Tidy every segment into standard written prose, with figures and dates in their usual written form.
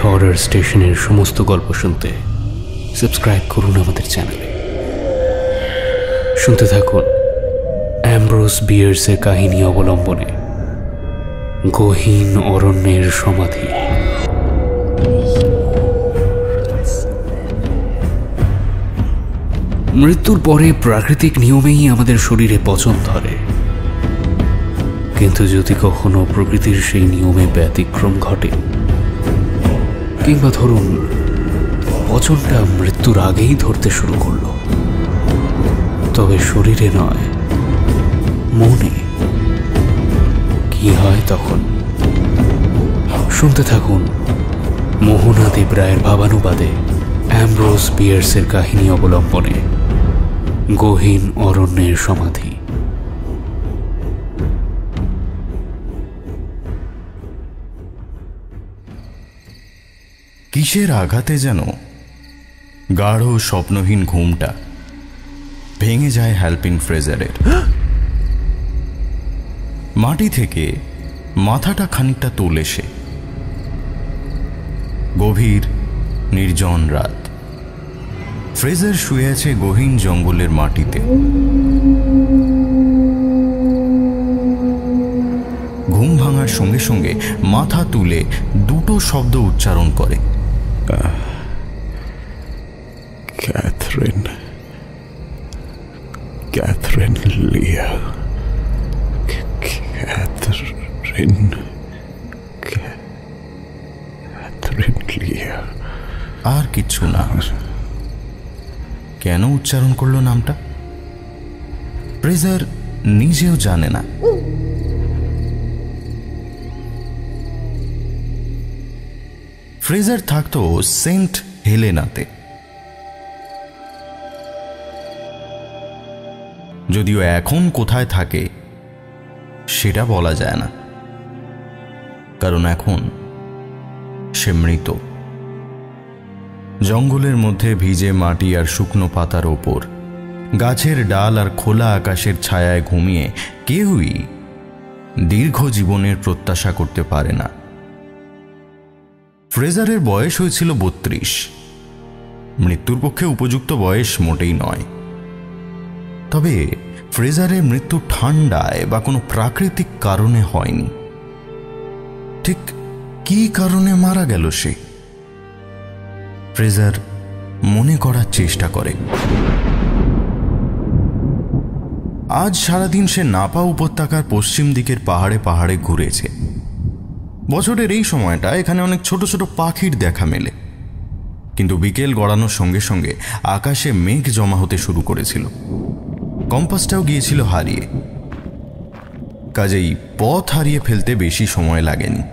Horror স্টেশনের সমস্ত গল্প শুনতে সাবস্ক্রাইব করুন আমাদের চ্যানেলে। শুনতে থাকুন অ্যামব্রোস বিয়ার্সের কাহিনী অবলম্বনে গহীন অরণ্যের সমাধি। মৃত্যুর পরে প্রাকৃতিক নিয়মেই আমাদের শরীরে পচন ধরে, কিন্তু যদি কখনো প্রকৃতির সেই নিয়মে ব্যতিক্রম ঘটে, কিংবা ধরুন পচনটা মৃত্যুর আগেই ধরতে শুরু করলো, তবে শরীরে নয় মনে, কি হয় তখন? শুনতে থাকুন মোহনা দেব রায়ের ভাবানুবাদে অ্যামব্রোস বিয়ার্সের কাহিনী অবলম্বনে গহীন অরণ্যের সমাধি। কিসের আঘাতে যেন গাঢ় স্বপ্নহীন ঘুমটা ভেঙে যায় হ্যালপিন ফ্রেজারের। মাটি থেকে মাথাটা খানিকটা তোলে সে। গভীর নির্জন রাত। ফ্রেজার শুয়ে আছে গহীন জঙ্গলের মাটিতে। ঘুম ভাঙার সঙ্গে সঙ্গে মাথা তুলে দুটো শব্দ উচ্চারণ করে, ক্যাথরিন, ক্যাথরিন লিয়া, ক্যাথরিন, ক্যাথরিন লিয়া। আর কিচ্ছু না। কেন উচ্চারণ করলো নামটা ফ্রেজার নিজেও জানে না। ফ্রেজার থাকতো সেন্ট হেলেনাতে। যদিও এখন কোথায় থাকে সেটা বলা যায় না, কারণ এখন সে মৃত। জঙ্গলের মধ্যে ভিজে মাটি আর শুকনো পাতার ওপর গাছের ডাল আর খোলা আকাশের ছায়ায় ঘুমিয়ে কেউই দীর্ঘ জীবনের প্রত্যাশা করতে পারে না। ফ্রেজারের বয়স হয়েছিল 32। মৃত্যুর পক্ষে উপযুক্ত বয়স মোটেই নয়। তবে ফ্রেজারের মৃত্যু ঠান্ডায় বা কোনো প্রাকৃতিক কারণে হয়নি। ঠিক কী কারণে মারা গেল সে? ফ্রেজার মনে করার চেষ্টা করে। আজ সারাদিন সে নাপা উপত্যকার পশ্চিম দিকের পাহাড়ে পাহাড়ে ঘুরেছে। বছরের এই সময়টা এখানে অনেক ছোট ছোট পাখির দেখা মেলে, কিন্তু বিকেল গড়ানোর সঙ্গে সঙ্গে আকাশে মেঘ জমা হতে শুরু করেছিল। কম্পাসটাও গিয়েছিল হারিয়ে। কাজেই পথ হারিয়ে ফেলতে বেশি সময় লাগেনি।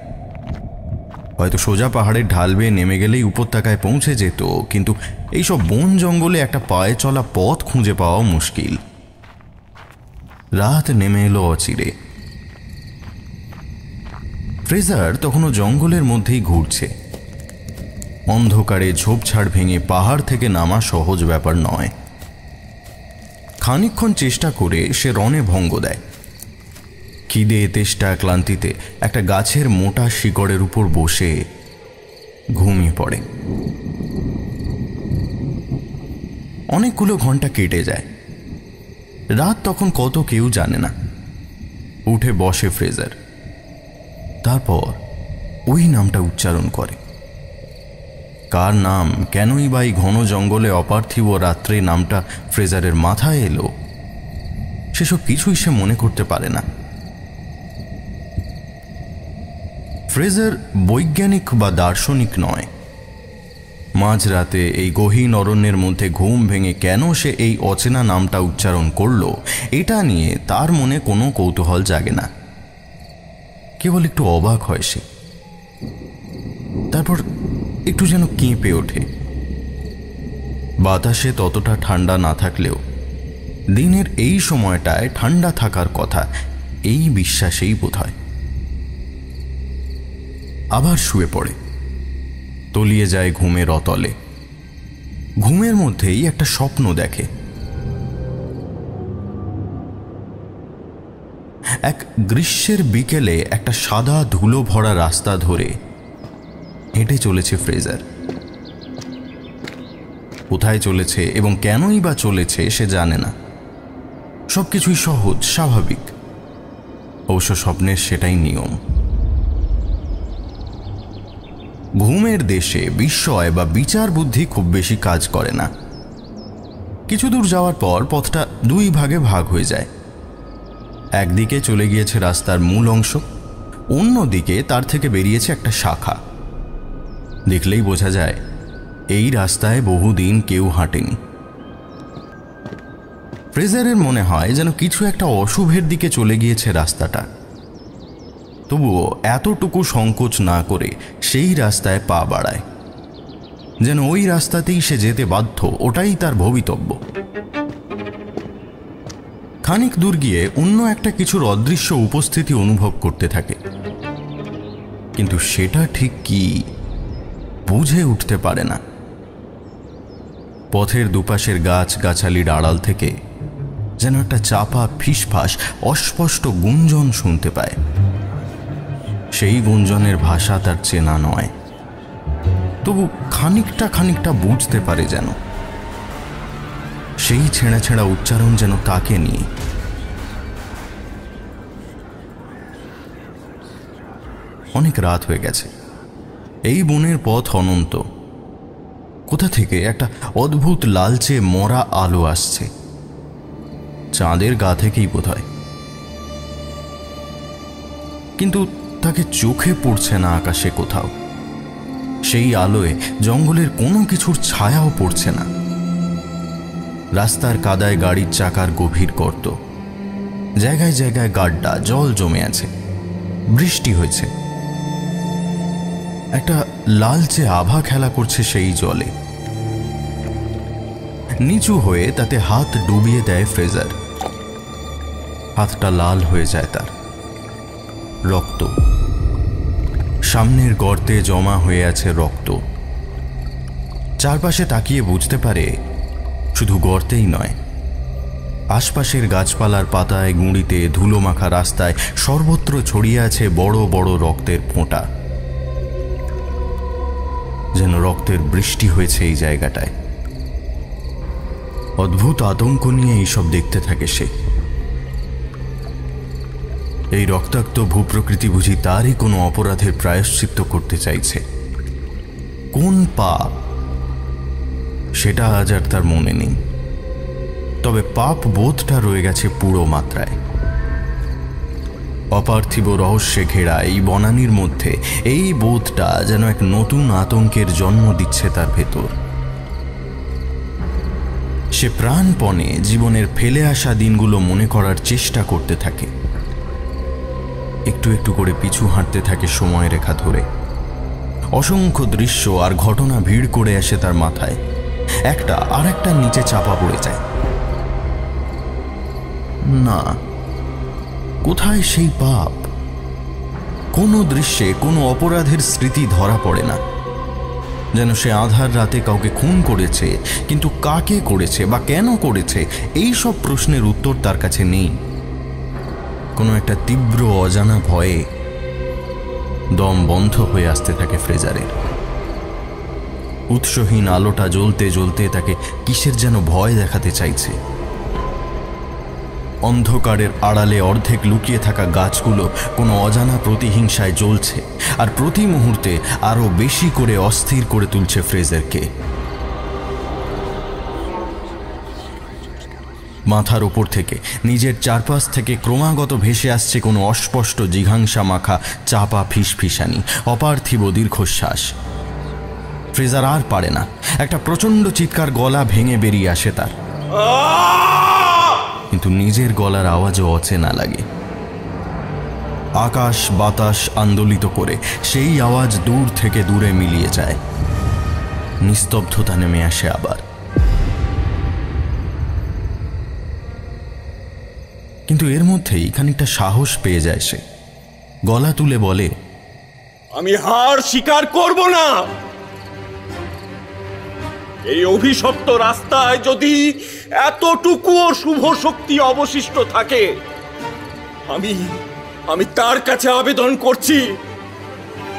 হয়তো সোজা পাহাড়ের ঢাল বেয়ে নেমে গেলেই উপত্যকায় পৌঁছে যেত, কিন্তু এইসব বন জঙ্গলে একটা পায়ে চলা পথ খুঁজে পাওয়া মুশকিল। রাত নেমে এলো অচিরে। ফ্রেজার তখনও জঙ্গলের মধ্যেই ঘুরছে। অন্ধকারে ঝোপঝাড় ভেঙে পাহাড় থেকে নামা সহজ ব্যাপার নয়। খানিকক্ষণ চেষ্টা করে সে রণে ভঙ্গ দেয়। খিদে, তেষ্টা, ক্লান্তিতে একটা গাছের মোটা শিকড়ের উপর বসে ঘুমিয়ে পড়ে। অনেকগুলো ঘন্টা কেটে যায়। রাত তখন কত কেউ জানে না। উঠে বসে ফ্রেজার। তারপর ওই নামটা উচ্চারণ করে। কার নাম, কেনই বা এই ঘন জঙ্গলে অপার্থিব রাত্রে নামটা ফ্রেজারের মাথায় এলো, সেসব কিছুই সে মনে করতে পারে না। ফ্রেজার বৈজ্ঞানিক বা দার্শনিক নয়। মাঝরাতে এই গহীন অরণ্যের মধ্যে ঘুম ভেঙে কেন সে এই অচেনা নামটা উচ্চারণ করল, এটা নিয়ে তার মনে কোনো কৌতূহল জাগে না। কেবল একটু অবাক হয় সে। তারপর একটু যেন কেঁপে ওঠে। বাতাসে ততটা ঠান্ডা না থাকলেও দিনের এই সময়টায় ঠান্ডা থাকার কথা, এই বিশ্বাসেই বোধহয়। আবার শুয়ে পড়ে। তলিয়ে যায় ঘুমের অতলে। ঘুমের মধ্যেই একটা স্বপ্ন দেখে। এক গ্রীষ্মের বিকেলে একটা সাদা ধুলো ভরা রাস্তা ধরে হেঁটে চলেছে ফ্রেজার। কোথায় চলেছে এবং কেনই বা চলেছে সে জানে না। সবকিছুই সহজ, স্বাভাবিক। অবশ্য স্বপ্নের সেটাই নিয়ম। ঘুমের দেশে বিস্ময় বা বিচার বুদ্ধি খুব বেশি কাজ করে না। কিছু দূর যাওয়ার পর পথটা দুই ভাগে ভাগ হয়ে যায়। একদিকে চলে গিয়েছে রাস্তার মূল অংশ, অন্যদিকে তার থেকে বেরিয়েছে একটা শাখা। দেখলেই বোঝা যায় এই রাস্তায় বহুদিন কেউ হাঁটেনি। ফ্রেজারের মনে হয় যেন কিছু একটা অশুভের দিকে চলে গিয়েছে রাস্তাটা। তবুও এতটুকু সংকোচ না করে সেই রাস্তায় পা বাড়ায়, যেন ওই রাস্তাতেই সে যেতে বাধ্য, ওটাই তার ভবিতব্য। খানিক দূর গিয়ে অন্য একটা কিছুর অদৃশ্য উপস্থিতি অনুভব করতে থাকে, কিন্তু সেটা ঠিক কি বুঝে উঠতে পারে না। পথের দুপাশের গাছগাছালির আড়াল থেকে যেন একটা চাপা ফিসফাস অস্পষ্ট গুঞ্জন শুনতে পায়। সেই গুঞ্জনের ভাষা তার চেনা নয়, তবু খানিকটা বুঝতে পারে যেন। সেই ছেঁড়া ছেঁড়া উচ্চারণ যেন তাকে নিয়ে। অনেক রাত হয়ে গেছে। এই বনের পথ অনন্ত। কোথা থেকে একটা অদ্ভুত লালচে মরা আলো আসছে, চাঁদের গা থেকেই বোধহয়। কিন্তু তাকে চোখে পড়ছে না আকাশে কোথাও। সেই আলোয় জঙ্গলের কোনো কিছুর ছায়াও পড়ছে না। রাস্তার কাদায় গাড়ির চাকার গভীর গর্ত, জায়গায় জায়গায় গাড্ডা, জল জমে আছে। বৃষ্টি হয়েছে। একটা লালচে আভা খেলা করছে সেই জলে। নিচু হয়ে তাতে হাত ডুবিয়ে দেয় ফ্রেজার। হাতটা লাল হয়ে যায় তার। রক্ত, সামনের গর্তে জমা হয়ে আছে রক্ত। চারপাশে তাকিয়ে বুঝতে পারে শুধু গর্তেই নয়, আশপাশের গাছপালার পাতায়, গুঁড়িতে, ধুলো মাখা রাস্তায় সর্বত্র ছড়িয়ে আছে বড় বড় রক্তের ফোঁটা। যেন রক্তের বৃষ্টি হয়েছে এই জায়গাটায়। অদ্ভুত আতঙ্ক নিয়ে এইসব দেখতে থাকে সে। এই রক্তাক্ত ভূপ্রকৃতি বুঝি তারই কোনো অপরাধের প্রায়শ্চিত্ত করতে চাইছে। কোন পাপ সেটা আজ আর তার মনে নেই, তবে পাপ বোধটা রয়ে গেছে পুরো মাত্রায়। অপার্থিব রহস্যে ঘেরা এই বনানীর মধ্যে এই বোধটা যেন এক নতুন আতঙ্কের জন্ম দিচ্ছে তার ভেতর। সে প্রাণপণে জীবনের ফেলে আসা দিনগুলো মনে করার চেষ্টা করতে থাকে। একটু একটু করে পিছু হাঁটতে থাকে সময় রেখা ধরে। অসংখ্য দৃশ্য আর ঘটনা ভিড় করে আসে তার মাথায়, একটা আর একটার নিচে চাপা পড়ে যায়। না, কোথায় সেই পাপ? কোনো দৃশ্যে কোনো অপরাধের স্মৃতি ধরা পড়ে না। যেন সে আধার রাতে কাউকে খুন করেছে, কিন্তু কাকে করেছে বা কেন করেছে এই সব প্রশ্নের উত্তর তার কাছে নেই। কোনো একটা তীব্র অজানা ভয়ে দম বন্ধ হয়ে আসতে থাকে ফ্রেজারের। উৎসহীন আলোটা জ্বলতে জ্বলতে তাকে কিসের যেন ভয় দেখাতে চাইছে। অন্ধকারের আড়ালে অর্ধেক লুকিয়ে থাকা গাছগুলো কোনো অজানা প্রতিহিংসায় জ্বলছে, আর প্রতি মুহূর্তে আরো বেশি করে অস্থির করে তুলছে ফ্রেজারকে। মাথার উপর থেকে, নিজের চারপাশ থেকে ক্রমাগত ভেসে আসছে কোনো অস্পষ্ট জিঘাংসা মাখা চাপা ফিসফিসানি, অপার্থিব দীর্ঘশ্বাস। ফ্রেজার আর পারে না, একটা প্রচণ্ড চিৎকার গলা ভেঙে বেরিয়ে আসে তার। কিন্তু নিজের গলার আওয়াজও অচেনা লাগে। আকাশ বাতাস আন্দোলিত করে সেই আওয়াজ দূর থেকে দূরে মিলিয়ে যায়। নিস্তব্ধতা নেমে আসে আবার। কিন্তু এর মধ্যেই খানিকটা সাহস পেয়ে যায় সে। গলা তুলে বলে, আমি হার স্বীকার করব না। এই অভিশপ্ত রাস্তায় যদি এতটুকুও শুভ শক্তি অবশিষ্ট থাকে, আমি তার কাছে আবেদন করছি,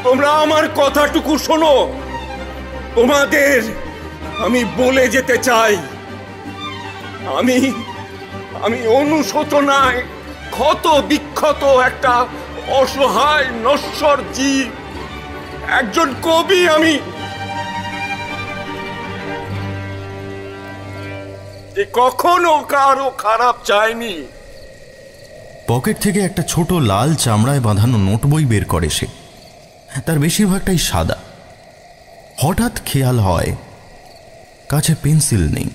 তোমরা আমার কথাটুকু শোনো। তোমাদের আমি বলে যেতে চাই, আমি অনুশোচনায় ক্ষত বিক্ষত একটা অসহায় নশ্বর জীব, একজন কবি। আমি যে কখনো কারো খারাপ চাইনি। পকেট থেকে একটা ছোট লাল চামড়ায় বাঁধানো নোটবই বের করে সে। তার বেশিরভাগটাই সাদা। হঠাৎ খেয়াল হয় কাছে পেন্সিল নেই।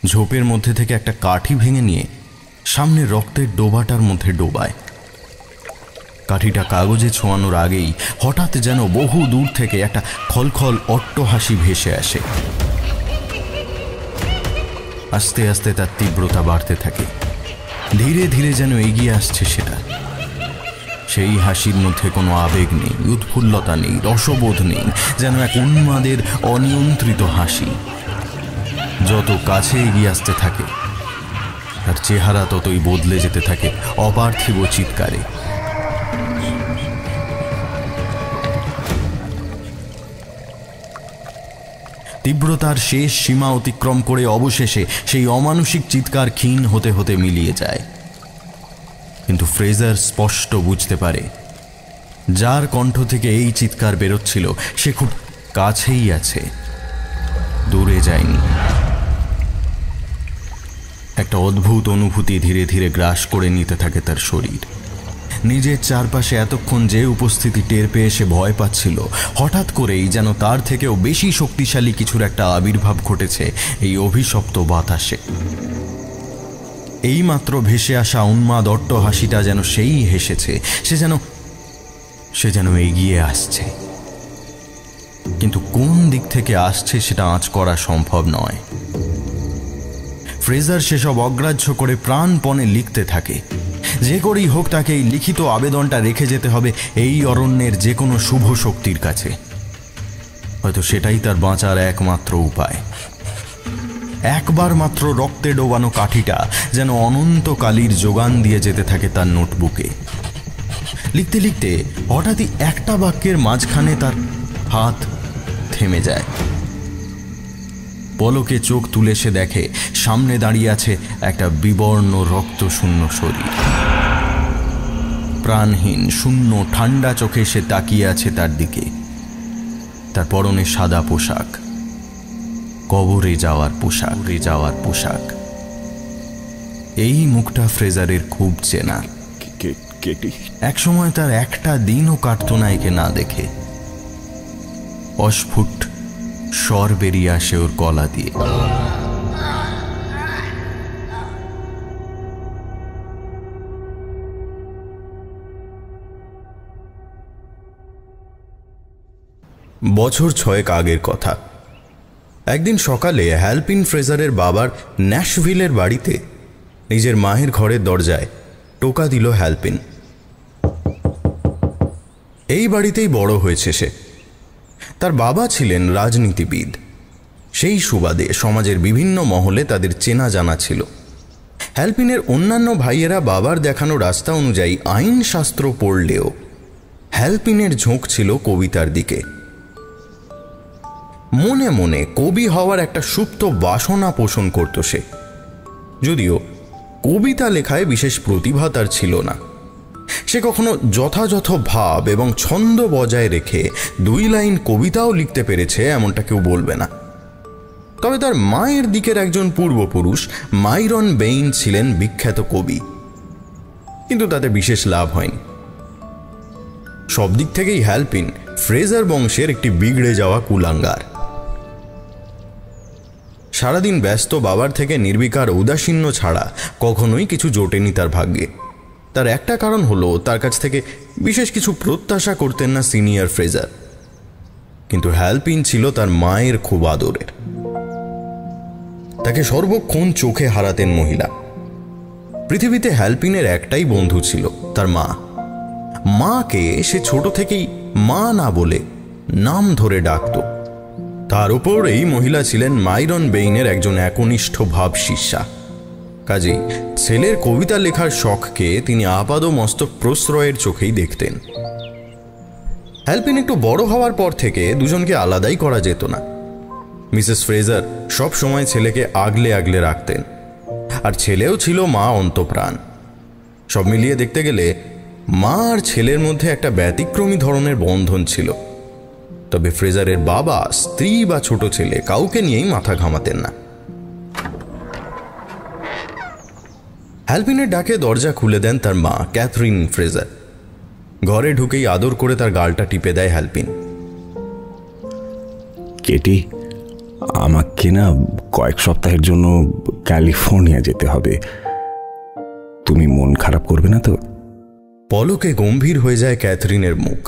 ঝোপের মধ্যে থেকে একটা কাঠি ভেঙে নিয়ে সামনে রক্তের ডোবাটার মধ্যে ডোবায়। কাঠিটা কাগজে ছোঁয়ানোর আগেই হঠাৎ যেন বহু দূর থেকে একটা খলখল অট্টহাসি ভেসে আসে। আস্তে আস্তে তার তীব্রতা বাড়তে থাকে। ধীরে ধীরে যেন এগিয়ে আসছে সেটা। সেই হাসির মধ্যে কোনো আবেগ নেই, উৎফুল্লতা নেই, রসবোধ নেই, যেন এক উন্মাদের অনিয়ন্ত্রিত হাসি। যত কাছে এগিয়ে আসতে থাকে তার চেহারা ততই বদলে যেতে থাকে অপার্থিব চিৎকারে। তীব্রতার শেষ সীমা অতিক্রম করে অবশেষে সেই অমানুষিক চিৎকার ক্ষীণ হতে হতে মিলিয়ে যায়। কিন্তু ফ্রেজার স্পষ্ট বুঝতে পারে যার কণ্ঠ থেকে এই চিৎকার বেরোচ্ছিল সে খুব কাছেই আছে, দূরে যায়নি। একটা অদ্ভুত অনুভূতি ধীরে ধীরে গ্রাস করে নিতে থাকে তার শরীর। নিজের চারপাশে এতক্ষণ যে উপস্থিতি টের পেয়ে সে ভয় পাচ্ছিল, হঠাৎ করেই যেন তার থেকেও বেশি শক্তিশালী কিছুর একটা আবির্ভাব ঘটেছে এই অভিশপ্ত বাতাসে। এইমাত্র ভেসে আসা উন্মাদ অট্টহাসিটা যেন সেই হেসেছে। সে যেন এগিয়ে আসছে, কিন্তু কোন দিক থেকে আসছে সেটা আঁচ করা সম্ভব নয়। ফ্রেজার সেসব অগ্রাহ্য করে প্রাণপণে লিখতে থাকে। যে করেই হোক তাকে এই লিখিত আবেদনটা রেখে যেতে হবে এই অরণ্যের যে কোনো শুভ শক্তির কাছে। হয়তো সেটাই তার বাঁচার একমাত্র উপায়। একবার মাত্র রক্তে ডোবানো কাঠিটা যেন অনন্তকালীর যোগান দিয়ে যেতে থাকে তার নোটবুকে। লিখতে লিখতে হঠাৎই একটা বাক্যের মাঝখানে তার হাত থেমে যায়। পলকে চোখ তুলে সে দেখে সামনে দাঁড়িয়ে আছে একটা বিবর্ণ রক্তশূন্য শরীর। প্রাণহীন শূন্য ঠান্ডা চোখে সে তাকিয়ে আছে তার দিকে। তার পরনে সাদা পোশাক, কবরে যাওয়ার পোশাক। এই মুখটা ফ্রেজারের খুব চেনা। একসময় তার একটা দিনও কাটত না একে না দেখে। অস্ফুট স্বর বেরিয়ে আসে ওর গলা দিয়ে। বছর 6 আগের কথা। একদিন সকালে হ্যালপিন ফ্রেজারের বাবার ন্যাশভিলের বাড়িতে নিজের মায়ের ঘরের দরজায় টোকা দিল হ্যালপিন। এই বাড়িতেই বড় হয়েছে সে। তার বাবা ছিলেন রাজনীতিবিদ। সেই সুবাদে সমাজের বিভিন্ন মহলে তাদের চেনা জানা ছিল। হ্যালপিনের অন্যান্য ভাইয়েরা বাবার দেখানো রাস্তা অনুযায়ী আইনশাস্ত্র পড়লেও হ্যালপিনের ঝোঁক ছিল কবিতার দিকে। মনে মনে কবি হওয়ার একটা সুপ্ত বাসনা পোষণ করত সে, যদিও কবিতা লেখায় বিশেষ প্রতিভা তার ছিল না। সে কখনো যথাযথ ভাব এবং ছন্দ বজায় রেখে 2 লাইন কবিতাও লিখতে পেরেছে এমনটা কেউ বলবে না। তবে তার মায়ের দিকের একজন পূর্বপুরুষ মাইরন বেইন ছিলেন বিখ্যাত কবি, কিন্তু তাতে বিশেষ লাভ হয়নি। সব দিক থেকেই হ্যালপিন ফ্রেজার বংশের একটি বিগড়ে যাওয়া কুলাঙ্গার। সারাদিন ব্যস্ত বাবার থেকে নির্বিকার উদাসীন্য ছাড়া কখনোই কিছু জোটেনি তার ভাগ্যে। তার একটা কারণ হলো তার কাছ থেকে বিশেষ কিছু প্রত্যাশা করতেন না সিনিয়র ফ্রেজার। কিন্তু হ্যালপিন ছিল তার মায়ের খুব আদরের। তাকে সর্বক্ষণ চোখে হারাতেন মহিলা। পৃথিবীতে হ্যালপিনের একটাই বন্ধু ছিল, তার মা। মাকে সে ছোট থেকেই মা না বলে নাম ধরে ডাকত। তার উপর এই মহিলা ছিলেন মাইরন বেইনের একজন একনিষ্ঠ ভাবশিষ্যা। কাজেই ছেলের কবিতা লেখার শখকে তিনি আপাদমস্তক প্রশ্রয়ের চোখেই দেখতেন। হ্যালপিন একটু বড় হওয়ার পর থেকে দুজনকে আলাদাই করা যেত না। মিসেস ফ্রেজার সব সময় ছেলেকে আগলে আগলে রাখতেন, আর ছেলেও ছিল মা অন্তপ্রাণ। সব মিলিয়ে দেখতে গেলে মা আর ছেলের মধ্যে একটা ব্যতিক্রমী ধরনের বন্ধন ছিল। তবে ফ্রেজারের বাবা, স্ত্রী বা ছোট ছেলে কাউকে নিয়েই মাথা ঘামাতেন না। হ্যালপিনের ডাকে দরজা খুলে দেন তার মা ক্যাথরিন ফ্রেজার। ঘরে ঢুকেই আদর করে তার গালটা টিপে দেয় হ্যালপিন। কেটি, আমাকে না কয়েক সপ্তাহের জন্য ক্যালিফোর্নিয়া যেতে হবে। তুমি মন খারাপ করবে না তো? পলকে গম্ভীর হয়ে যায় ক্যাথরিনের মুখ,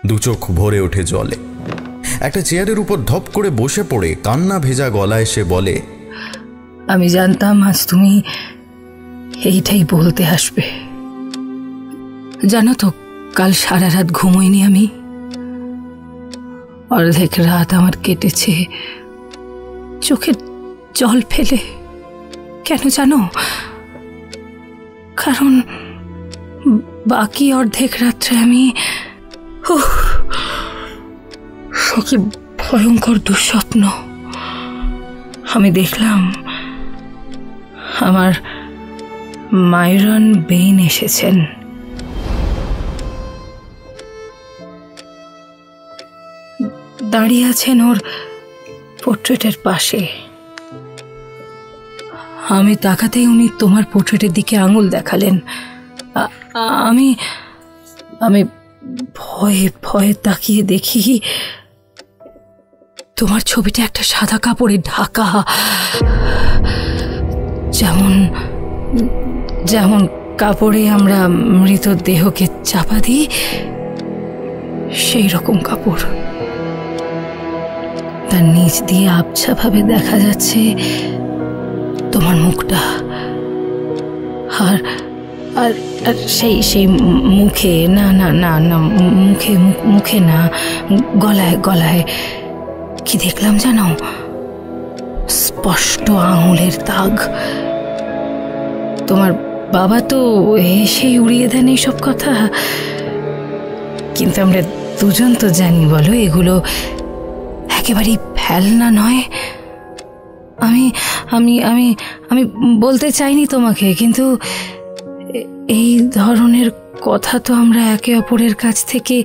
দু চোখ ভরে ওঠে জলে। একটা চেয়ারের উপর ধপ করে বসে পড়ে কান্না ভেজা গলায় সে বলে, আমি জানতাম আজ তুমি এইটাই বলতে আসবে। জানো তো, কাল সারা রাত ঘুমোইনি আমি। অর্ধেক রাত আমার কেটেছে চোখে জল ফেলে। কেন জানো? কারণ বাকি অর্ধেক রাত্রে আমি কি ভয়ঙ্কর দুঃস্বপ্ন। আমি দেখলাম আমার মাইরন বেইন এসেছেন। দাঁড়িয়ে আছেন ওর পোর্ট্রেটের পাশে। আমি তাকাতেই উনি তোমার পোর্ট্রেটের দিকে আঙুল দেখালেন। আমি আমি ভয়ে ভয়ে তাকিয়ে দেখি তোমার ছবিটা একটা সাদা কাপড়ে ঢাকা, যেমন যেমন কাপড়ে আমরা মৃতদেহকে চাপা দিই, সেই রকম কাপড়। তার নিচ দিয়ে আবছা ভাবে দেখা যাচ্ছে তোমার মুখটা, আর আর সেই সেই মুখে না না না না মুখে মুখে না, গলায় গলায় কি দেখলাম জানো? স্পষ্ট আঙুলের দাগ। তোমার বাবা তো এসে উড়িয়ে দেন এইসব কথা, কিন্তু আমরা দুজন তো জানি বলো এগুলো একেবারেই ফেলনা নয়। আমি আমি আমি আমি বলতে চাইনি তোমাকে, কিন্তু এই ধরনের কথা তো আমরা একে অপরের কাছ থেকে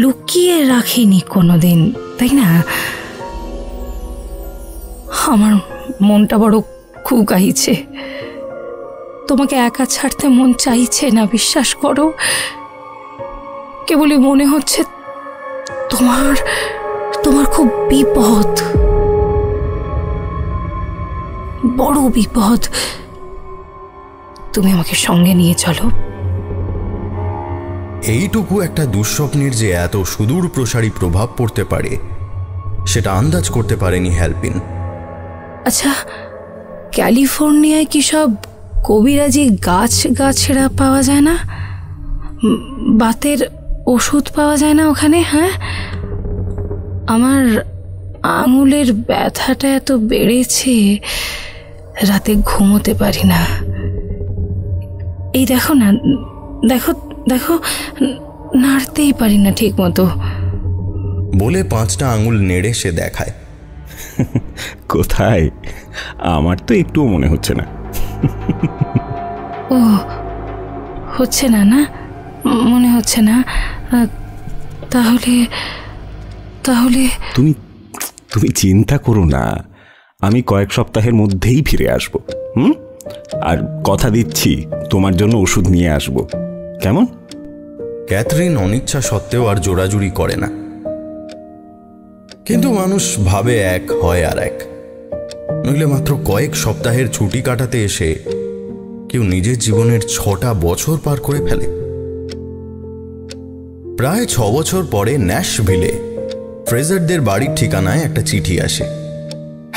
লুকিয়ে রাখিনি কোনোদিন, তাই না? আমার মনটা বড় কুকাইছে, তোমাকে একা ছাড়তে মন চাইছে না, বিশ্বাস করো। কেবলই মনে হচ্ছে তোমার তোমার খুব বিপদ, বড় বিপদ। তুমি আমাকে সঙ্গে নিয়ে চলো। এইটুকু একটা দুঃস্বপ্নের যে এত সুদূর প্রসারী প্রভাব পড়তে পারে সেটা আন্দাজ করতে পারেনি হ্যালপিন। আচ্ছা, ক্যালিফোর্নিয়ায় কি সব কবিরাজি গাছড়া পাওয়া যায় না? বাতের ওষুধ পাওয়া যায় না ওখানে? হ্যাঁ, আমার আঙুলের ব্যথাটা এত বেড়েছে, রাতে ঘুমোতে পারি না। এই দেখো না, দেখো দেখো, নাড়তেই পারি না ঠিক মতো। বলে 5টা আঙুল নেড়ে সে দেখায়। কোথায়? আমার তো একটুও মনে হচ্ছে না। ও, হচ্ছে না? না, মনে হচ্ছে না। তাহলে তাহলে তুমি তুমি চিন্তা করো না, আমি কয়েক সপ্তাহের মধ্যেই ফিরে আসব। আর কথা দিচ্ছি তোমার জন্য ওষুধ নিয়ে আসব, কেমন? ক্যাথরিন অনিচ্ছা সত্ত্বেও আর জোড়াজুড়ি করে না, কিন্তু মানুষ ভাবে এক, হয় আর এক। নইলে মাত্র কয়েক সপ্তাহের ছুটি কাটাতে এসে কেউ নিজের জীবনের 6টা বছর পার করে ফেলে। প্রায় 6 বছর পরে ন্যাশভিলে ফ্রেজারদের বাড়ির ঠিকানায় একটা চিঠি আসে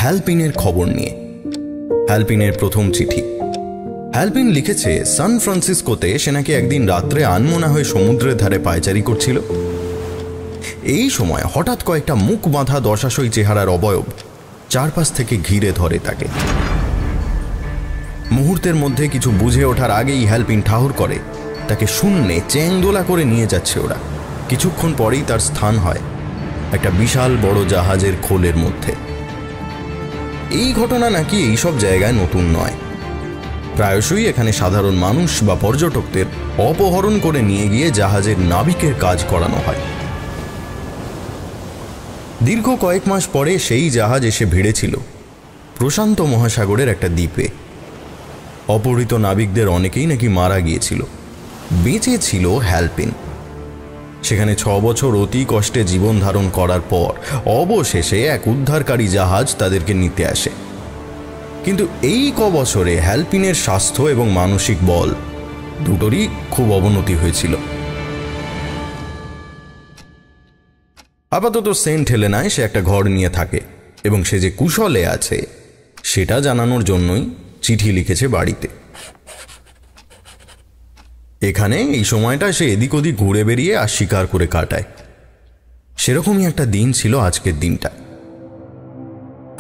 হ্যালপিনের খবর নিয়ে। হ্যালপিনের প্রথম চিঠি। হ্যালপিন লিখেছে সান ফ্রান্সিসকোতে সে নাকি একদিন রাত্রে আনমনা হয়ে সমুদ্রের ধারে পায়চারি করছিল। এই সময় হঠাৎ কয়েকটা মুখ বাঁধা দশাশই চেহারার অবয়ব চারপাশ থেকে ঘিরে ধরে তাকে। মুহূর্তের মধ্যে কিছু বুঝে ওঠার আগেই হ্যালপিন ঠাহর করে তাকে শূন্যে চেংদোলা করে নিয়ে যাচ্ছে ওরা। কিছুক্ষণ পরেই তার স্থান হয় একটা বিশাল বড় জাহাজের খোলের মধ্যে। এই ঘটনা নাকি এইসব জায়গায় নতুন নয়। প্রায়শই এখানে সাধারণ মানুষ বা পর্যটকদের অপহরণ করে নিয়ে গিয়ে জাহাজের নাবিকের কাজ করানো হয়। দীর্ঘ কয়েক মাস পরে সেই জাহাজ এসে ভিড়েছিল প্রশান্ত মহাসাগরের একটা দ্বীপে। অপহৃত নাবিকদের অনেকেই নাকি মারা গিয়েছিল, বেঁচে ছিল হ্যালপিন। সেখানে 6 বছর অতি কষ্টে জীবন ধারণ করার পর অবশেষে এক উদ্ধারকারী জাহাজ তাদেরকে নিতে আসে। কিন্তু এই বছরে হ্যালপিনের স্বাস্থ্য এবং মানসিক বল দুটোরই খুব অবনতি হয়েছিল। আপাতত সেন্ট হেলেনায় সে একটা ঘর নিয়ে থাকে এবং সে যে কুশলে আছে সেটা জানানোর জন্যই চিঠি লিখেছে বাড়িতে। এখানে এই সময়টা সে এদিক ওদিক ঘুরে বেরিয়ে আর শিকার করে কাটায়। সেরকমই একটা দিন ছিল আজকের দিনটা।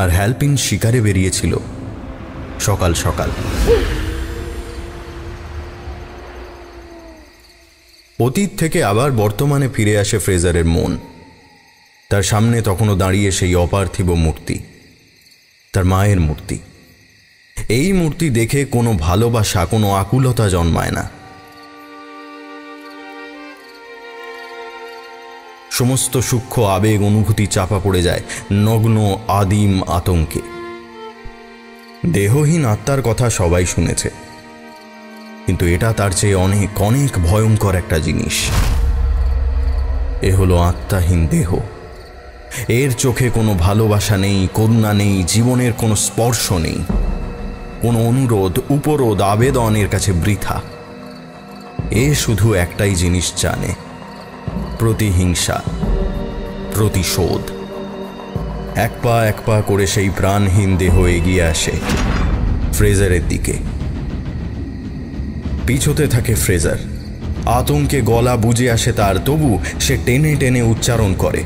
আর হ্যালপিন শিকারে বেরিয়েছিল সকাল সকাল। অতীত থেকে আবার বর্তমানে ফিরে আসে ফ্রেজারের মন। তার সামনে তখনও দাঁড়িয়ে সেই অপার্থিব মূর্তি, তার মায়ের মূর্তি। এই মূর্তি দেখে কোনো ভালোবাসা, কোনো আকুলতা জন্মায় না। সমস্ত সূক্ষ্ম আবেগ অনুভূতি চাপা পড়ে যায় নগ্ন আদিম আতঙ্কে। দেহহীন আত্মার কথা সবাই শুনেছে, কিন্তু এটা তার চেয়ে অনেক অনেক ভয়ঙ্কর একটা জিনিস। এ হলো আত্মাহীন দেহ। এর চোখে কোনো ভালোবাসা নেই, করুণা নেই, জীবনের কোনো স্পর্শ নেই। কোনো অনুরোধ, উপরোধ, আবেদন এর কাছে বৃথা। এ শুধু একটাই জিনিস জানে, প্রতিহিংসা, প্রতিশোধ। এক পা করে সেই প্রাণহীন দেহ এগিয়ে আসে ফ্রেজারের দিকে। পিছতে থাকে ফ্রেজার। আতঙ্কে গলা বুজে আসে তার, তবু সে টেনে টেনে উচ্চারণ করে,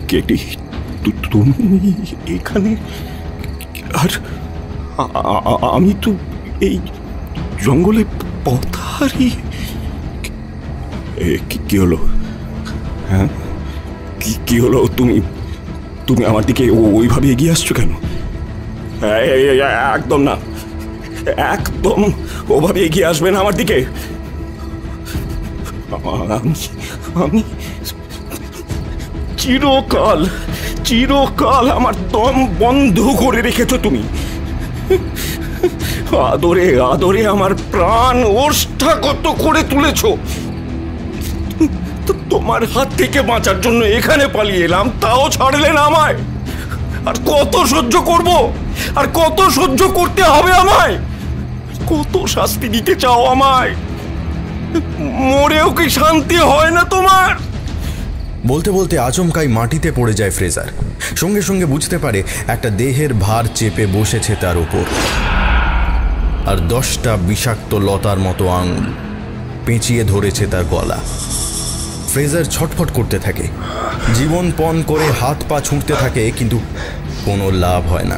কেটি, তুমি এখানে? আর আমি তো এই জঙ্গলে পথ হারিয়ে। কি হলো? হ্যাঁ, কি হলো? তুমি আমার দিকে ওইভাবে এগিয়ে আসছো কেন? একদম না, একদম ওভাবে এগিয়ে আসবে না আমার দিকে। আমি চিরকাল আমার দম বন্ধ করে রেখেছো তুমি। আদরে আমার প্রাণ ওষ্ঠাগত করে তুলেছো। তোমার হাত থেকে বাঁচার জন্য এখানে পালিয়ে এলাম, তাও ছাড়লে না আমায়। আর কত সহ্য করব? আর কত সহ্য করতে হবে আমায়? কত শাস্তি দিতে চাও আমায়? মরেও কি শান্তি হয় না তোমার? বলতে বলতে আচমকাই মাটিতে পড়ে যায় ফ্রেজার। সঙ্গে সঙ্গে বুঝতে পারে একটা দেহের ভার চেপে বসেছে তার উপর, আর 10টা বিষাক্ত লতার মতো আঙুল পেঁচিয়ে ধরেছে তার গলা। ফ্রেজার ছটফট করতে থাকে, জীবন পণ করে হাত পা ছুঁড়তে থাকে, কিন্তু কোনো লাভ হয় না।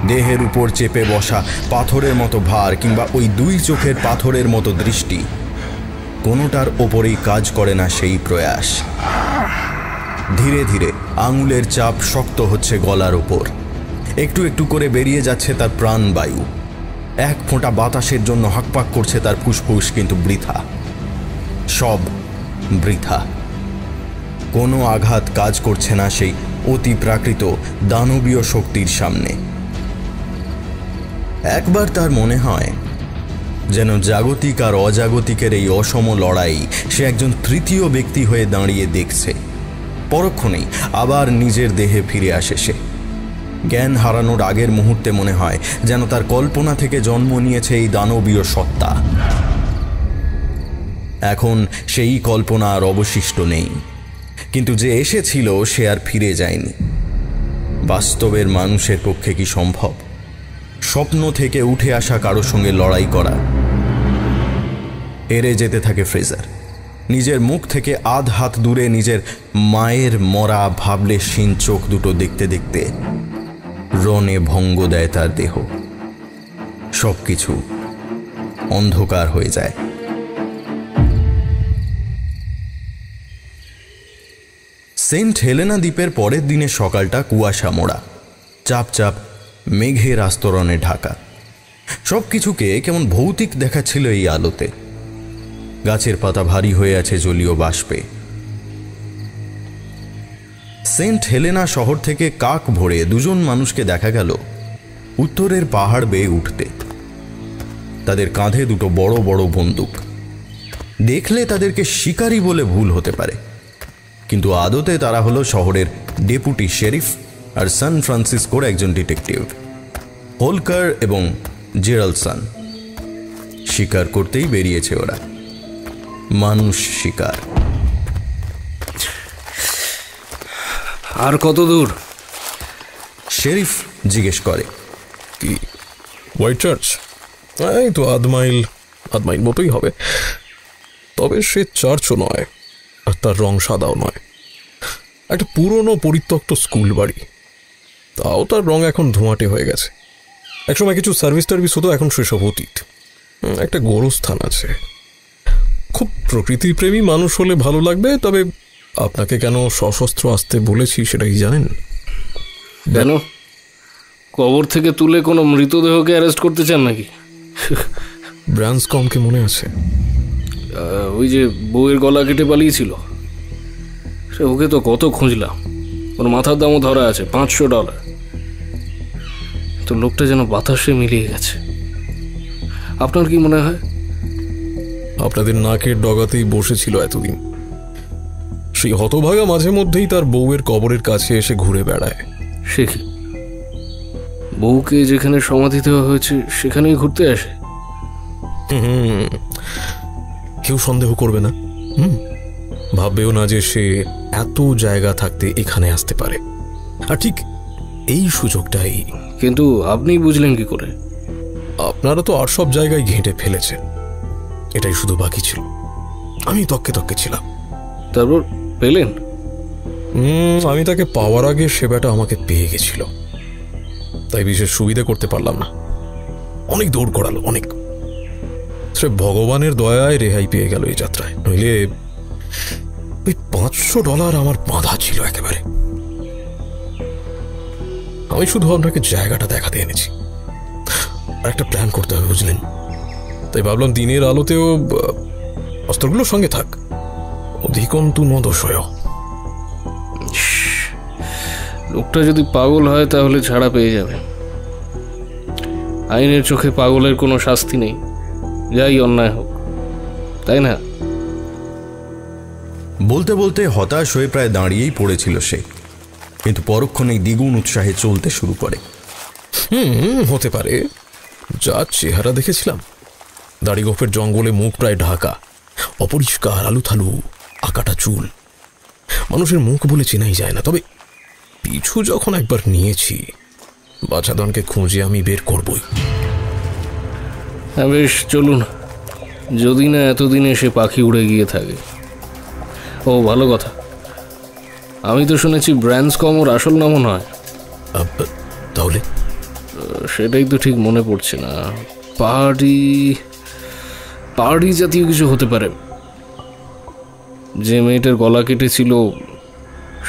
দেহের উপর চেপে বসা পাথরের মতো ভার কিংবা ওই 2 চোখের পাথরের মতো দৃষ্টি, কোনোটার ওপরেই কাজ করে না সেই প্রয়াস। ধীরে ধীরে আঙুলের চাপ শক্ত হচ্ছে গলার ওপর। একটু একটু করে বেরিয়ে যাচ্ছে তার প্রাণবায়ু। এক ফোঁটা বাতাসের জন্য হাঁকপাক করছে তার ফুসফুস, কিন্তু বৃথা, সব বৃথা। কোনো আঘাত কাজ করছে না সেই অতি প্রাকৃত দানবীয় শক্তির সামনে। একবার তার মনে হয় যেন জাগতিক আর অজাগতিকের এই অসম লড়াই সে একজন তৃতীয় ব্যক্তি হয়ে দাঁড়িয়ে দেখছে। পরক্ষণেই আবার নিজের দেহে ফিরে আসে সে। জ্ঞান হারানোর আগের মুহূর্তে মনে হয় যেন তার কল্পনা থেকে জন্ম নিয়েছে এই দানবীয় সত্তা। এখন সেই কল্পনা আর অবশিষ্ট নেই, কিন্তু যে এসেছিল সে আর ফিরে যায়নি। বাস্তবের মানুষের পক্ষে কি সম্ভব স্বপ্ন থেকে উঠে আসা কারোর সঙ্গে লড়াই করা? এড়ে যেতে থাকে ফ্রেজার। নিজের মুখ থেকে আধ হাত দূরে নিজের মায়ের মরা ভাবলেশহীন চোখ দুটো দেখতে দেখতে রণে ভঙ্গ দেয় তার দেহ। সবকিছু অন্ধকার হয়ে যায়। সেন্ট হেলেনা দ্বীপের পরের দিনের সকালটা কুয়াশা মোড়া, চাপ চাপ মেঘের আস্তরণে ঢাকা। সব কিছুকে কেমন ভৌতিক দেখাচ্ছিল এই আলোতে। গাছের পাতা ভারী হয়ে আছে জলীয় বাষ্পে। সেন্ট হেলেনা শহর থেকে কাক ভরে দুজন মানুষকে দেখা গেল উত্তরের পাহাড় বেয়ে উঠতে। তাদের কাঁধে দুটো বড় বড় বন্দুক। দেখলে তাদেরকে শিকারী বলে ভুল হতে পারে, কিন্তু আদতে তারা হলো শহরের ডেপুটি শেরিফ আর সান ফ্রান্সিসকোর একজন ডিটেকটিভ, হোলকার এবং জেরালসন। শিকার করতেই বেরিয়েছে ওরা, মানুষ শিকার। আর কত দূর? শেরিফ জিজ্ঞেস করে। কি হোয়াইট চার্চ? এই তো আধ মাইল মতোই হবে। তবে সে চার্চও নয়, আর তার রং সাদাও নয়। একটা পুরনো পরিত্যক্ত স্কুল বাড়ি, তাও তার রং এখন ধোঁয়াটে হয়ে গেছে। একসময় কিছু সার্ভিস টার্ভিস হতো, এখন সেসব অতীত। একটা গোরস্থান আছে। খুব প্রকৃতিপ্রেমী মানুষ হলে ভালো লাগবে। তবে আপনাকে কেন সশস্ত্র আসতে বলেছি সেটা কি জানেন? কেন? কবর থেকে তুলে কোনো মৃতদেহকে অ্যারেস্ট করতে চান নাকি? ব্রান্সকমকে মনে আছে? ওই যে বউয়ের গলা কেটে পালিয়েছিল, সে ওকে তো কত খুঁজলাম। ওর মাথার দামও ধরা আছে $500। তো লোকটা যেন বাতাসে মিলিয়ে গেছে। আপনার কি মনে হয়? আপনাদের নাকের ডগাতেই বসেছিল এতদিন। সেই হতভাগা মাঝে মধ্যেই তার বউয়ের কবরের কাছে এসে ঘুরে বেড়ায়। সে কি, বউকে যেখানে সমাধি দেওয়া হয়েছে সেখানেই ঘুরতে আসে? কেউ সন্দেহ করবে না। ভাববেও না যে সে এত জায়গা থাকতে এখানে আসতে পারে। আর ঠিক এই সুযোগটাই। কিন্তু আপনি বুঝলেন কি করে? আপনারা তো আর সব জায়গায় ঘেঁটে ফেলেছেন, এটাই শুধু বাকি ছিল। আমি তককে তককে ছিলাম। তারপর পেলেন? আমি তাকে পাওয়ার আগে সেবাটা আমাকে পেয়ে গেছিল, তাই বিশেষ সুবিধা করতে পারলাম না। অনেক দৌড় করালো, অনেক। সে ভগবানের দয়ায় রেহাই পেয়ে গেল এই যাত্রায়। নইলে ওই $500 আমার বাঁধা ছিল একেবারে। আমি শুধু আপনাকে জায়গাটা দেখাতে এনেছি, আর একটা প্ল্যান করতে হবে, বুঝলেন? তাই ভাবলাম দিনের আলোতেও অস্ত্রগুলোর সঙ্গে থাক, অধিকন্তু নদোষয়। লোকটা যদি পাগল হয় তাহলে ছাড়া পেয়ে যাবে। আইনের চোখে পাগলের কোনো শাস্তি নেই, যাই অন্যায় হোক, তাই না? বলতে বলতে হতাশ হয়ে প্রায় দাঁড়িয়েই পড়েছিল সে, কিন্তু পরক্ষণেই দ্বিগুণ উৎসাহে চলতে শুরু করে। হতে পারে। যা চেহারা দেখেছিলাম, দাড়ি গোফের জঙ্গলে মুখ প্রায় ঢাকা, অপরিষ্কার, আলুথালু, আকাটা চুল, মানুষের মুখ বলে চেনাই যায় না। তবে পিছু যখন একবার নিয়েছি, বাছাধনকে খুঁজে আমি বের করবই। হ্যাঁ, বেশ, চলুন। যদি না এতদিনে সে পাখি উড়ে গিয়ে থাকে। ও ভালো কথা, আমি তো শুনেছি ব্রান্সকম ওর আসল নামও নয়। তাহলে? সেটাই তো ঠিক মনে পড়ছে না। পাহাড়ি জাতীয় কিছু হতে পারে। যে মেয়েটার গলা কেটেছিল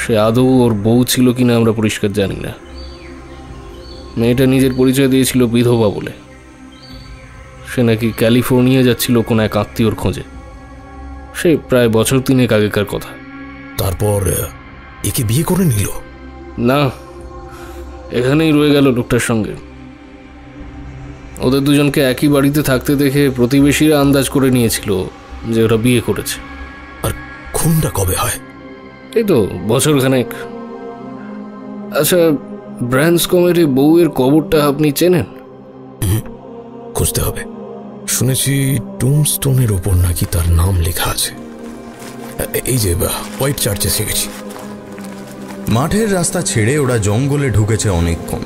সে আদৌ ওর বউ ছিল কিনা আমরা পরিষ্কার জানি না। মেয়েটা নিজের পরিচয় দিয়েছিল বিধবা বলে। সে নাকি ক্যালিফোর্নিয়া যাচ্ছিল কোনো এক আত্মীয়র খোঁজে। সে প্রায় বছর 3 আগেকার কথা। তারপর একে বিয়ে করে নিল? না, এখানেই রয়ে গেল লোকটার সঙ্গে। ওদের দুজনকে একই বাড়িতে থাকতে দেখে প্রতিবেশীরা আন্দাজ করে নিয়েছিল যে ওরা বিয়ে করেছে। আর খুনটা কবে হয়? এই তো বছরখানেক। আচ্ছা, ব্রান্সকমের বউয়ের কবরটা আপনি চেনেন? খুঁজতে হবে। শুনেছি টুমস্টোনের ওপর নাকি তার নাম লেখা আছে। এই যে হোয়াইট চার্চে শিখেছি। মাঠের রাস্তা ছেড়ে ওরা জঙ্গলে ঢুকেছে অনেকক্ষণ।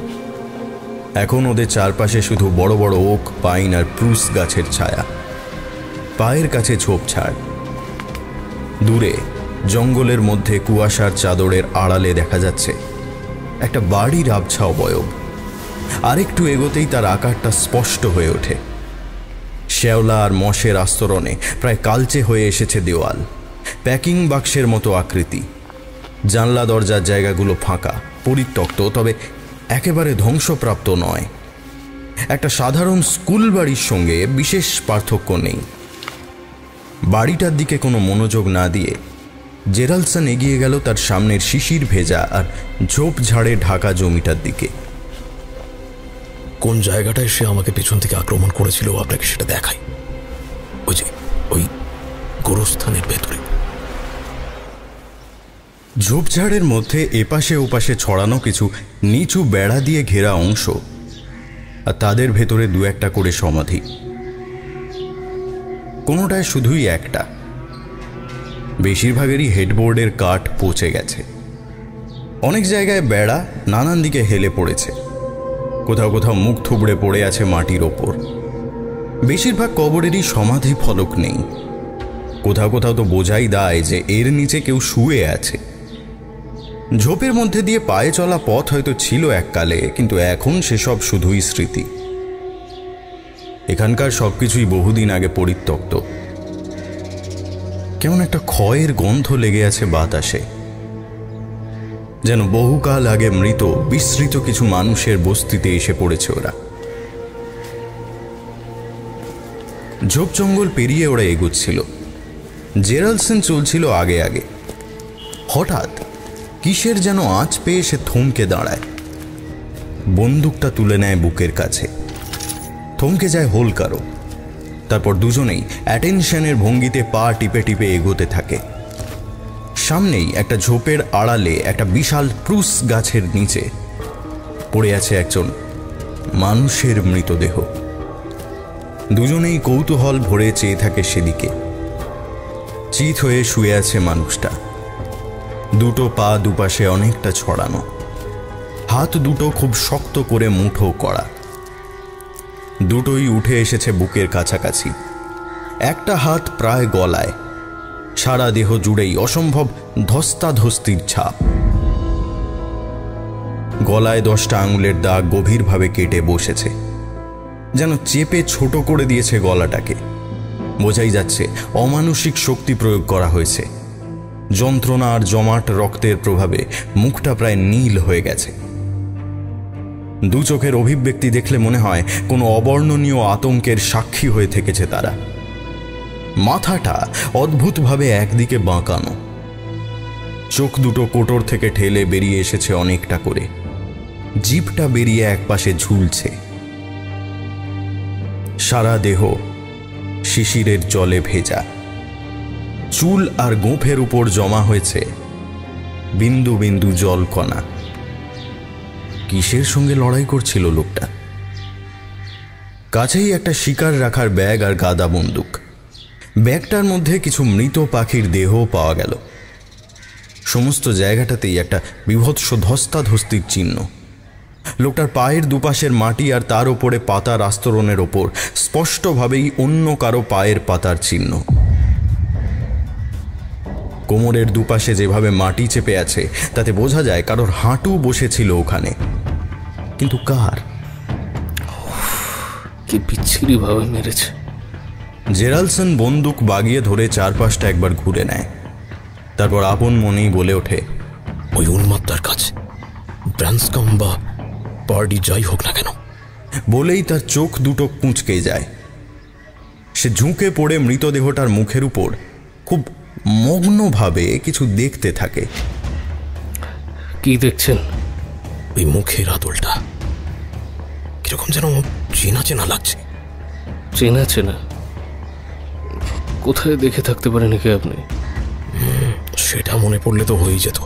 এখন ওদের চারপাশে শুধু বড় বড় ওক, পাইন আর প্রুস গাছের ছায়া, পায়ের কাছে ঝোপঝাড়। দূরে জঙ্গলের মধ্যে কুয়াশার চাদরের আড়ালে দেখা যাচ্ছে একটা বাড়ির আবছা অবয়ব। আরেকটু এগোতেই তার আকারটা স্পষ্ট হয়ে ওঠে। শ্যাওলা আর মশের আস্তরণে প্রায় কালচে হয়ে এসেছে দেওয়াল, প্যাকিং বাক্সের মতো আকৃতি। জানলা দরজার জায়গাগুলো ফাঁকা, পরিত্যক্ত, তবে একেবারে ধ্বংসপ্রাপ্ত নয়। একটা সাধারণ স্কুল বাড়ির সঙ্গে বিশেষ পার্থক্য নেই। বাড়িটার দিকে কোনো মনোযোগ না দিয়ে জেরাল্ডসন এগিয়ে গেল তার সামনের শিশির ভেজা আর ঝোপঝাড়ে ঢাকা জমিটার দিকে। কোন জায়গাটায় সে আমাকে পেছন থেকে আক্রমণ করেছিল আপনাকে সেটা দেখাই। ওই যে ওই গোরস্থানের ভেতরে। ঝোপঝাড়ের মধ্যে এপাশে ওপাশে ছড়ানো কিছু নিচু বেড়া দিয়ে ঘেরা অংশ, আর তাদের ভেতরে দু একটা করে সমাধি। কোনোটায় শুধুই একটা। বেশিরভাগেরই হেডবোর্ডের কাঠ পচে গেছে। অনেক জায়গায় বেড়া নানান দিকে হেলে পড়েছে। কোথাও কোথাও মুখ থুবড়ে পড়ে আছে মাটির ওপর। বেশিরভাগ কবরেরই সমাধি ফলক নেই। কোথাও কোথাও তো বোঝাই দেয় যে এর নিচে কেউ শুয়ে আছে। ঝোপের মধ্যে দিয়ে পায়ে চলা পথ হয়তো ছিল এককালে, কিন্তু এখন সেসব শুধুই স্মৃতি। এখানকার সবকিছুই বহুদিন আগে পরিত্যক্ত। কেমন একটা ক্ষয়ের গন্ধ লেগে আছে বাতাসে, যেন বহুকাল আগে মৃত বিস্মৃত কিছু মানুষের বস্তিতে এসে পড়েছে ওরা। ঝোপ জঙ্গল পেরিয়ে ওরা এগোচ্ছিল। জেরাল্ডসন চলছিল আগে আগে। হঠাৎ কিসের যেন আঁচ পেয়ে সে থমকে দাঁড়ায়। বন্দুকটা তুলে নেয় বুকের কাছে। থমকে যায় হোলকারও। তারপর দুজনেই অ্যাটেনশনের ভঙ্গিতে পা টিপে টিপে এগোতে থাকে। সামনেই একটা ঝোপের আড়ালে একটা বিশাল প্রুস গাছের নিচে পড়ে আছে একজন মানুষের মৃতদেহ। দুজনেই কৌতূহল ভরে চেয়ে থাকে সেদিকে। চিত হয়ে শুয়ে আছে মানুষটা। দুটো পা দুপাশে অনেকটা ছড়ানো, হাত দুটো খুব শক্ত করে মুঠো করা। দুটোই উঠে এসেছে বুকের কাছাকাছি। একটা হাত প্রায় গলায়। সারা দেহ জুড়েই অসম্ভব ধস্তাধস্তির ছাপ। গলায় 10টা আঙুলের দাগ গভীরভাবে কেটে বসেছে, যেন চেপে ছোট করে দিয়েছে গলাটাকে। বোঝাই যাচ্ছে অমানসিক শক্তি প্রয়োগ করা হয়েছে। যন্ত্রণা আর জমাট রক্তের প্রভাবে মুখটা প্রায় নীল হয়ে গেছে। দু চোখের অভিব্যক্তি দেখলে মনে হয় কোনো অবর্ণনীয় আতঙ্কের সাক্ষী হয়ে থেকেছে তারা। মাথাটা অদ্ভুতভাবে একদিকে বাঁকানো। চোখ দুটো কোটর থেকে ঠেলে বেরিয়ে এসেছে অনেকটা করে। জিভটা বেরিয়ে একপাশে ঝুলছে। সারা দেহ শিশিরের জলে ভেজা। চুল আর গোঁফের উপর জমা হয়েছে বিন্দু বিন্দু জলকণা। কিসের সঙ্গে লড়াই করছিল লোকটা? কাছেই একটা শিকার রাখার ব্যাগ আর গাদা বন্দুক। ব্যাগটার মধ্যে কিছু মৃত পাখির দেহ পাওয়া গেল। সমস্ত জায়গাটাতেই একটা বিভৎস ধস্তাধস্তির চিহ্ন। লোকটার পায়ের দুপাশের মাটি আর তার উপরে পাতার আস্তরণের ওপর স্পষ্টভাবেই অন্য কারো পায়ের পাতার চিহ্ন। কোমরের দুপাশে যেভাবে মাটি চেপে আছে তাতে বোঝা যায় কারোর হাঁটু বসেছিল ওখানে। কিন্তু কার? কি বিচ্ছিরি ভাবে মেরেছে। জেরাল্ডসন বন্দুক বাগিয়ে ধরে চারপাশটা একবার ঘুরে নেয়। তারপর আপন মনেই বলে ওঠে, ওই উন্মাত্তার কাছে ব্রান্সকম বা পার্টি যাই হোক না কেন। বলেই তার চোখ দুটো কুঁচকে যায়। সে ঝুঁকে পড়ে মৃতদেহটার মুখের উপর খুব মগ্নভাবে কিছু দেখতে থাকে। কি দেখছেন? ওই মুখের আদলটা কিরকম যেন চেনা চেনা লাগছে। চেনা চেনা? কোথায় দেখে থাকতে পারেন নাকি আপনি? সেটা মনে পড়লে তো হয়েই যেত।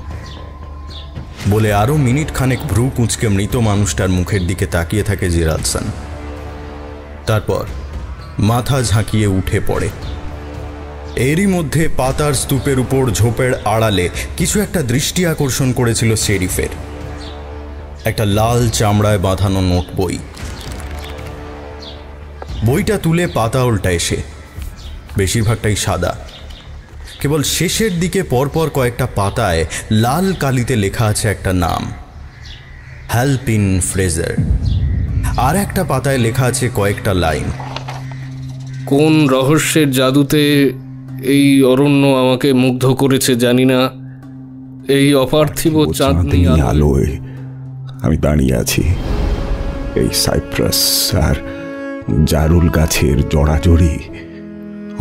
বলে আরো মিনিট খানেক ভ্রু কুঁচকে মৃত মানুষটার মুখের দিকে তাকিয়ে থাকে জেরাল্ডসন। তারপর মাথা ঝাঁকিয়ে উঠে পড়ে। এরই মধ্যে পাতার স্তূপের উপর ঝোপের আড়ালে কিছু একটা দৃষ্টি আকর্ষণ করেছিল শেরিফের। একটা লাল চামড়ায় বাঁধানো নোট বই। বইটা তুলে পাতা উল্টায় সে। বেশিরভাগটাই সাদা। কেবল শেষের দিকে পরপর কয়েকটা পাতায় লাল কালিতে লেখা আছে একটা নাম, হ্যালপিন ফ্রেজার। আর একটা পাতায় লেখা আছে কয়েকটা লাইন। কোন রহস্যের জাদুতে এই অরণ্য আমাকে মুগ্ধ করেছে জানি না, এই অপার্থিব চাঁদনি আলোয় আমি দাঁড়িয়ে আছি। এই সাইপ্রাস আর জারুল গাছের জড়াজড়ি,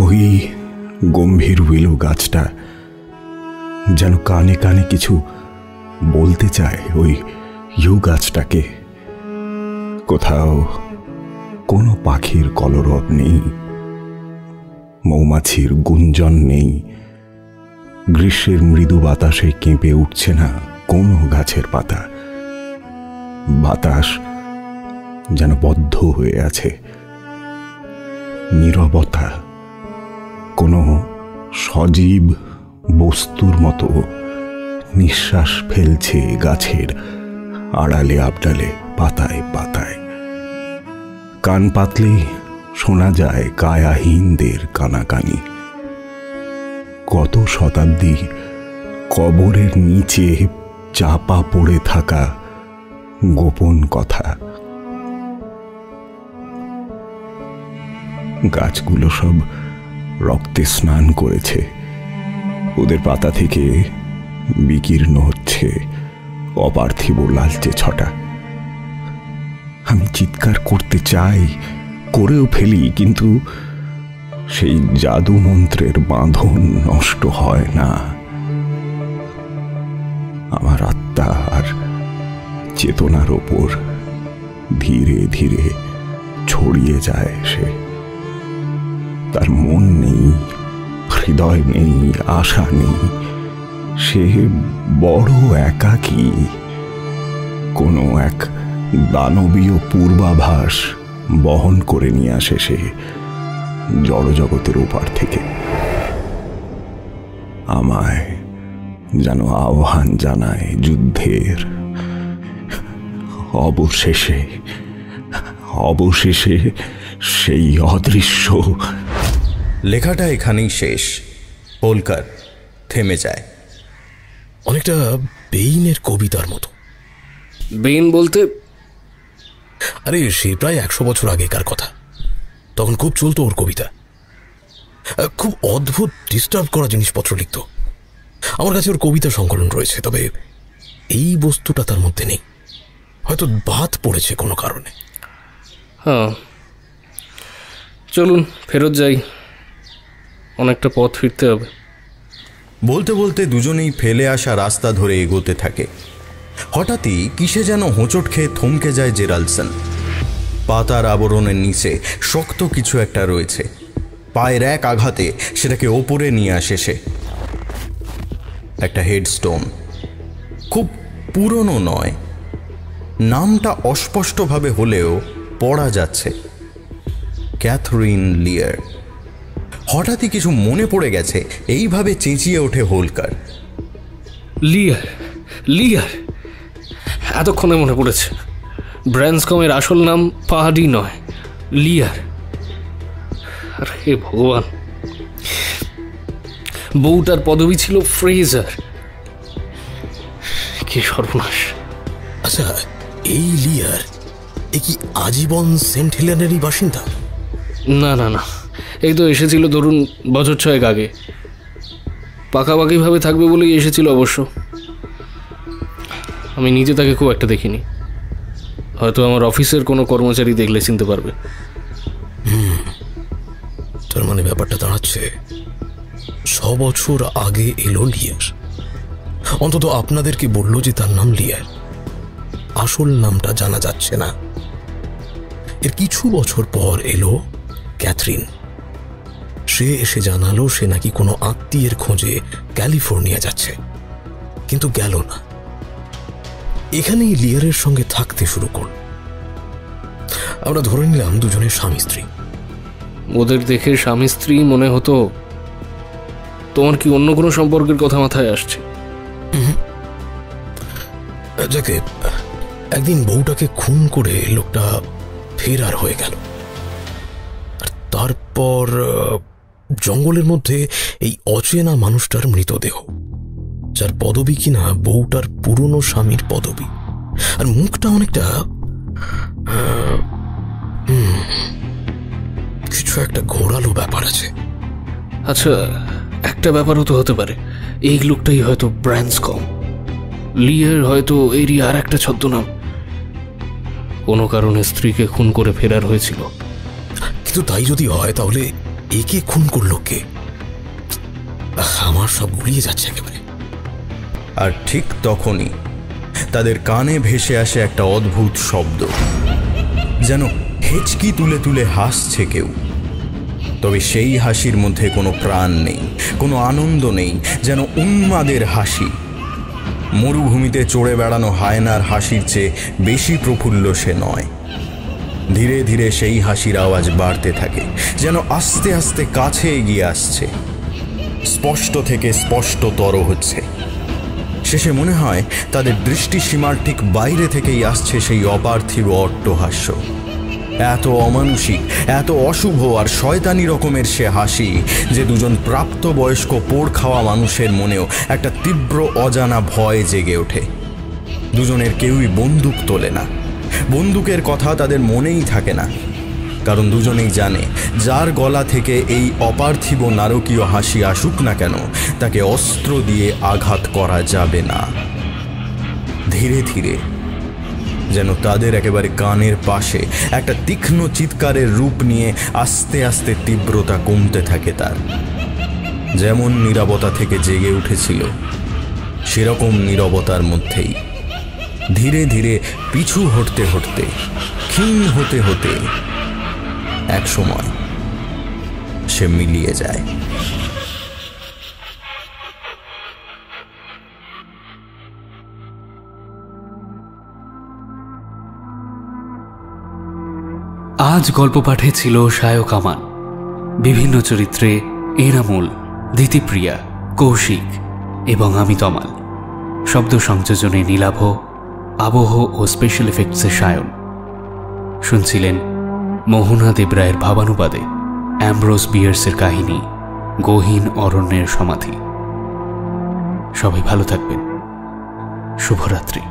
ওই গম্ভীর উইলো গাছটা যেন কানে কানে কিছু বলতে চায় ওই ইউ গাছটাকে। কোথাও কোনো পাখির কলরব নেই, মৌমাছির গুঞ্জন নেই, গ্রীষ্মের মৃদু বাতাসে কেঁপে উঠছে না কোনো গাছের পাতা। বাতাস যেন বদ্ধ হয়ে আছে, নীরবতা কোনো সজীব বস্তুর মতো নিঃশ্বাস ফেলছে গাছের আড়ালে আবডালে, পাতায় পাতায়। কান পাতলেই শোনা যায় কায়াহীনদের কানাকানি। কত শতাব্দী কবরের নিচে চাপা পড়ে থাকা গোপন কথা। গাছগুলো সব রক্তে স্নান করেছে, ওদের পাতা থেকে বিকীর্ণ হচ্ছে অপার্থিব লালচে ছটা। আমি চিৎকার করতে চাই, করেও ফেলি, কিন্তু সেই জাদু মন্ত্রের বাঁধন নষ্ট হয় না। আমার আত্মা আর চেতনার ওপর ধীরে ধীরে ছড়িয়ে যায় সে। তার মন নেই, হৃদয় নেই, আশা নেই, সে বড় একাকী। কোনো এক দানবীয় পূর্বাভাস বহন করে নিয়ে আসে সে জড়জগতের ওপার থেকে। আমায় যেন আহ্বান জানায় যুদ্ধের। অবশেষে অবশেষে সেই অদৃশ্য। লেখাটা এখানেই শেষ। হোলকার থেমে যায়। অনেকটা বেইনের কবিতার মতো। বেইন বলতে? আরে সে প্রায় 100 বছর আগেকার কথা। তখন খুব চলতো ওর কবিতা। খুব অদ্ভুত ডিস্টার্ব করা জিনিসপত্র লিখত। আমার কাছে ওর কবিতা সংকলন রয়েছে, তবে এই বস্তুটা তার মধ্যে নেই। হয়তো বাদ পড়েছে কোনো কারণে। হ্যাঁ, চলুন ফেরত যাই, অনেকটা পথ ফিরতে হবে। বলতে বলতে দুজনেই ফেলে আসা রাস্তা ধরে এগোতে থাকে। হঠাৎই কিসে যেন হোঁচট খেয়ে থমকে যায় জেরাল্ডসন। পাতার আবরণের নিচে শক্ত কিছু একটা রয়েছে। পায়ের এক আঘাতে সেটাকে ওপরে নিয়ে আসে সে। একটা হেডস্টোন, খুব পুরনো নয়, নামটা অস্পষ্টভাবে হলেও পড়া যাচ্ছে, ক্যাথরিন লিয়ার। হঠাৎই কিছু মনে পড়ে গেছে, এইভাবে চেঁচিয়ে ওঠে হোলকার। লিয়ার, লিয়ার! এতক্ষণে মনে পড়েছে, ব্র্যান্সকমের আসল নাম পাহাড়ি নয়, লিয়ার। আর হে ভগবান, বউটার পদবি ছিল ফ্রেজার। কি সর্বনাশ! আচ্ছা, এই লিয়ার এ কি আজীবন সেন্ট হেলেনেরই বাসিন্দা? না না না, এই তো এসেছিল ধরুন বছর 6 আগে। পাকাপাকিভাবে থাকবে বলেই এসেছিল অবশ্য। আমি নিজে তাকে খুব একটা দেখিনি, হয়তো আমার অফিসের কোনো কর্মচারী দেখলে চিনতে পারবে। তার মানে ব্যাপারটা দাঁড়াচ্ছে 6 বছর আগে এলো লিয়ার। অন্তত আপনাদেরকে বললো যে তার নাম লিয়ার, আসল নামটা জানা যাচ্ছে না। এর কিছু বছর পর এলো ক্যাথরিন। সে এসে জানালো সে নাকি কোনো আত্মীয়ের খোঁজে ক্যালিফোর্নিয়া যাচ্ছে, কিন্তু গেল না। এখানেই লিয়ারের সঙ্গে থাকতে শুরু করল। আমরা ধরে নিলাম দুজনের স্বামী স্ত্রী। ওদের দেখে স্বামী স্ত্রী মনে হতো। তোমার কি অন্য কোনো সম্পর্কের কথা মাথায় আসছে? যাকে একদিন বউটাকে খুন করে লোকটা ফেরার হয়ে গেল, আর তারপর জঙ্গলের মধ্যে এই অচেনা মানুষটার মৃতদেহ, যার পদবি কিনা বউটার পুরনো স্বামীর পদবি, আর মুখটা অনেকটা কিছু একটা ঘোরালো ব্যাপার আছে। আচ্ছা, একটা ব্যাপারও তো হতে পারে, এই লোকটাই হয়তো ব্র্যান্সকম। লিয়ের হয়তো এরই আর একটা ছদ্মনাম। কোনো কারণে স্ত্রীকে খুন করে ফেরার হয়েছিল। কিন্তু তাই যদি হয় তাহলে একে খুন করলো কে? আমার সব গুলিয়ে যাচ্ছে একেবারে। আর ঠিক তখনই তাদের কানে ভেসে আসে একটা অদ্ভুত শব্দ, যেন হেঁচকি তুলে তুলে হাসছে কেউ। তবে সেই হাসির মধ্যে কোনো প্রাণ নেই, কোনো আনন্দ নেই, যেন উন্মাদের হাসি। মরুভূমিতে চড়ে বেড়ানো হায়নার হাসির চেয়ে বেশি প্রফুল্ল সে নয়। ধীরে ধীরে সেই হাসির আওয়াজ বাড়তে থাকে, যেন আস্তে আস্তে কাছে এগিয়ে আসছে, স্পষ্ট থেকে স্পষ্টতর হচ্ছে। শেষে মনে হয় তাদের দৃষ্টিসীমার ঠিক বাইরে থেকেই আসছে সেই অপার্থিব অট্টহাস্য। এত অমানুষিক, এত অশুভ আর শয়তানি রকমের সে হাসি যে দুজন প্রাপ্তবয়স্ক পোড় খাওয়া মানুষের মনেও একটা তীব্র অজানা ভয় জেগে ওঠে। দুজনের কেউই বন্দুক তোলে না, বন্দুকের কথা তাদের মনেই থাকে না, কারণ দুজনেই জানে যার গলা থেকে এই অপার্থিব নারকীয় হাসি আসুক না কেন তাকে অস্ত্র দিয়ে আঘাত করা যাবে না। ধীরে ধীরে যেন তাদের একেবারে কানের পাশে একটা তীক্ষ্ণ চিৎকারের রূপ নিয়ে আস্তে আস্তে তীব্রতা কমতে থাকে তার। যেমন নীরবতা থেকে জেগে উঠেছিল সেরকম নীরবতার মধ্যেই ধীরে ধীরে পিছু হটতে হটতে, ক্ষীণ হতে হতে এক সময় সে মিলিয়ে যায়। আজ গল্প পাঠে ছিল শায়ক আমান, বিভিন্ন চরিত্রে এনামুল, দিতিপ্রিয়া, কৌশিক এবং আমি তমাল, শব্দ সংযোজনে নীলাভ, আবহ ও স্পেশাল এফেক্টসে সায়ন। শুনছিলেন মোহনা দেবরায়ের ভাবানুবাদে অ্যামব্রোস বিয়ার্সের কাহিনী গহীন অরণ্যের সমাধি। সবাই ভালো থাকবেন। শুভরাত্রি।